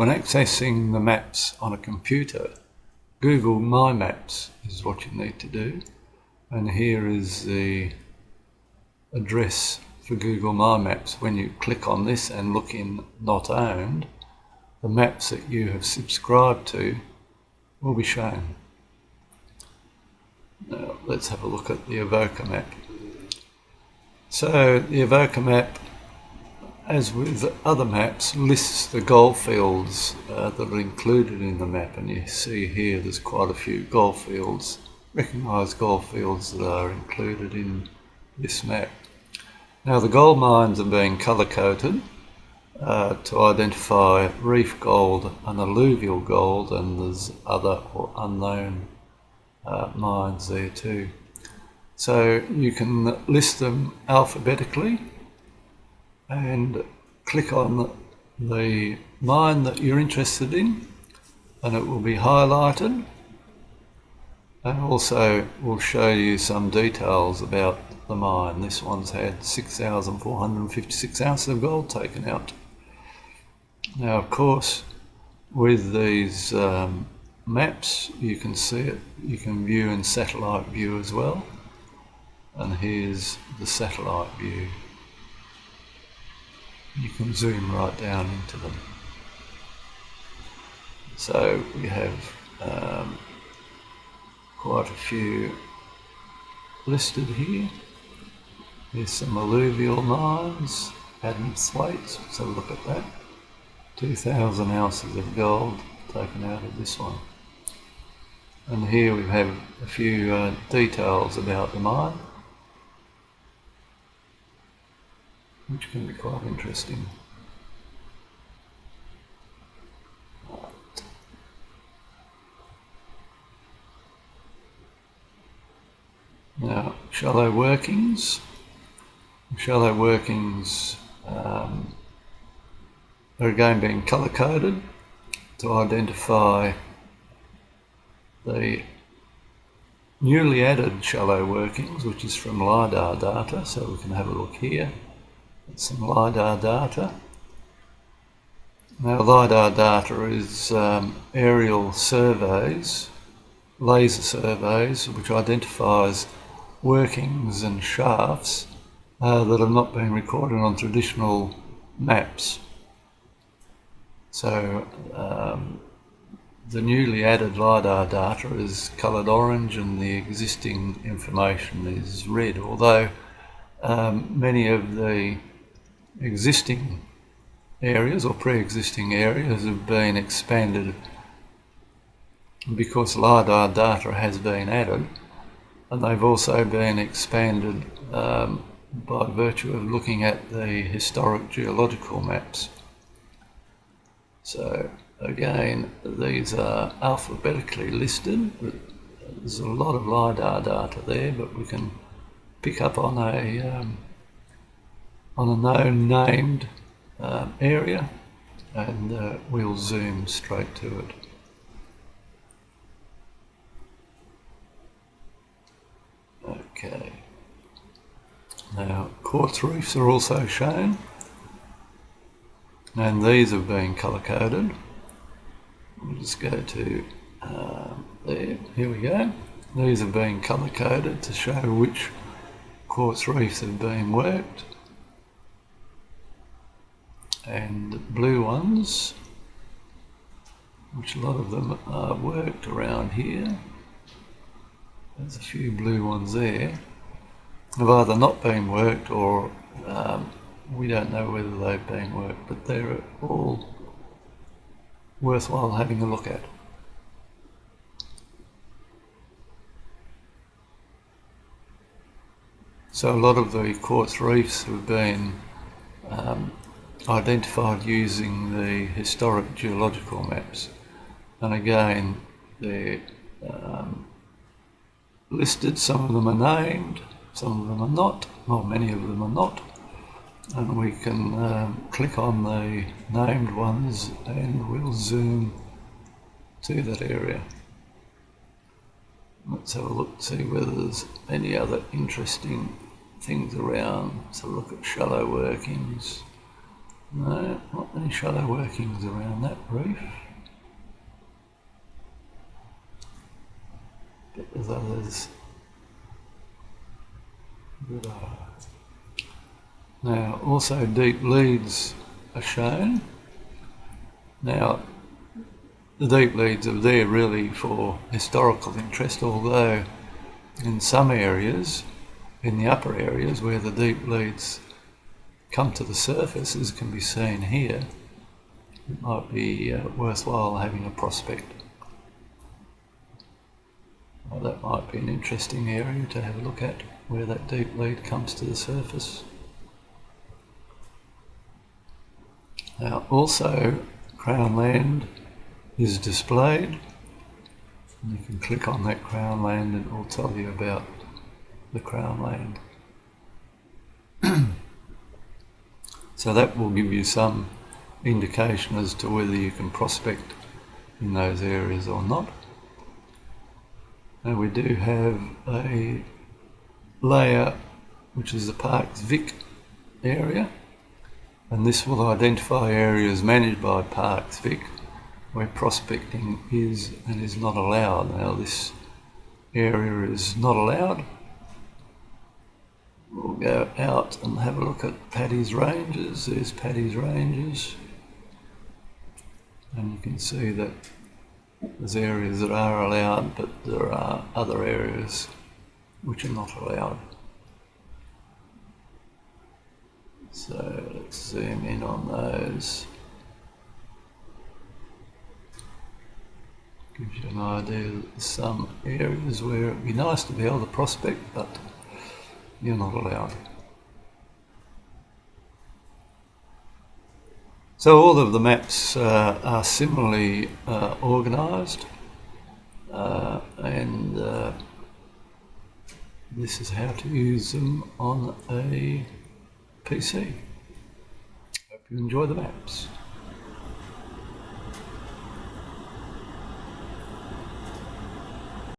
When accessing the maps on a computer, Google My Maps is what you need to do. And here is the address for Google My Maps. When you click on this and look in Not Owned, the maps that you have subscribed to will be shown. Now let's have a look at the Evoker map. So the Evoker map, as with other maps, lists the goldfields that are included in the map, and you see here there's quite a few goldfields, recognised goldfields that are included in this map. Now the gold mines are being colour-coded to identify reef gold and alluvial gold, and there's other or unknown mines there too. So you can list them alphabetically and click on the mine that you're interested in, and it will be highlighted, and also will show you some details about the mine. This one's had 6,456 ounces of gold taken out. Now of course with these maps you can see it, you can view in satellite view as well, and here's the satellite view. You can zoom right down into them. So we have quite a few listed here. There's some alluvial mines, Adams Thwaites, let's have a look at that. 2,000 ounces of gold taken out of this one. And here we have a few details about the mine, which can be quite interesting. Now, shallow workings. Shallow workings are again being colour-coded to identify the newly added shallow workings, which is from LiDAR data. So we can have a look here. Some LiDAR data. Now LiDAR data is aerial surveys, laser surveys, which identifies workings and shafts that have not been recorded on traditional maps. So the newly added LiDAR data is coloured orange and the existing information is red, although many of the existing areas or pre-existing areas have been expanded because LiDAR data has been added, and they've also been expanded by virtue of looking at the historic geological maps. So again, these are alphabetically listed. There's a lot of LiDAR data there, but we can pick up on a known named area, and we'll zoom straight to it. Okay. Now quartz reefs are also shown, and these have been colour-coded. We'll just go to there. Here we go. These have been colour-coded to show which quartz reefs have been worked, and blue ones, which a lot of them are worked around here. There's a few blue ones there. Have either not been worked or we don't know whether they've been worked, but they're all worthwhile having a look at. So a lot of the quartz reefs have been identified using the historic geological maps, and again they're listed. Some of them are named, some of them are not, or many of them are not, and we can click on the named ones and we'll zoom to that area. Let's have a look, see whether there's any other interesting things around. Let's have a look at shallow workings. No, not any shallow workings around that reef. But there's others that are. Now, also deep leads are shown. Now, the deep leads are there really for historical interest, although in some areas, in the upper areas where the deep leads come to the surface, as can be seen here, it might be worthwhile having a prospect. Well, that might be an interesting area to have a look at, where that deep lead comes to the surface. Now, also, Crown Land is displayed. And you can click on that Crown Land and it will tell you about the Crown Land. So that will give you some indication as to whether you can prospect in those areas or not. And we do have a layer which is the Parks Vic area, and this will identify areas managed by Parks Vic where prospecting is and is not allowed. Now this area is not allowed. We'll go out and have a look at Paddy's Ranges. There's Paddy's Ranges, and you can see that there's areas that are allowed, but there are other areas which are not allowed. So let's zoom in on those. Gives you an idea that there's some areas where it'd be nice to be able to prospect, but you're not allowed. So all of the maps are similarly organised, and this is how to use them on a PC. Hope you enjoy the maps.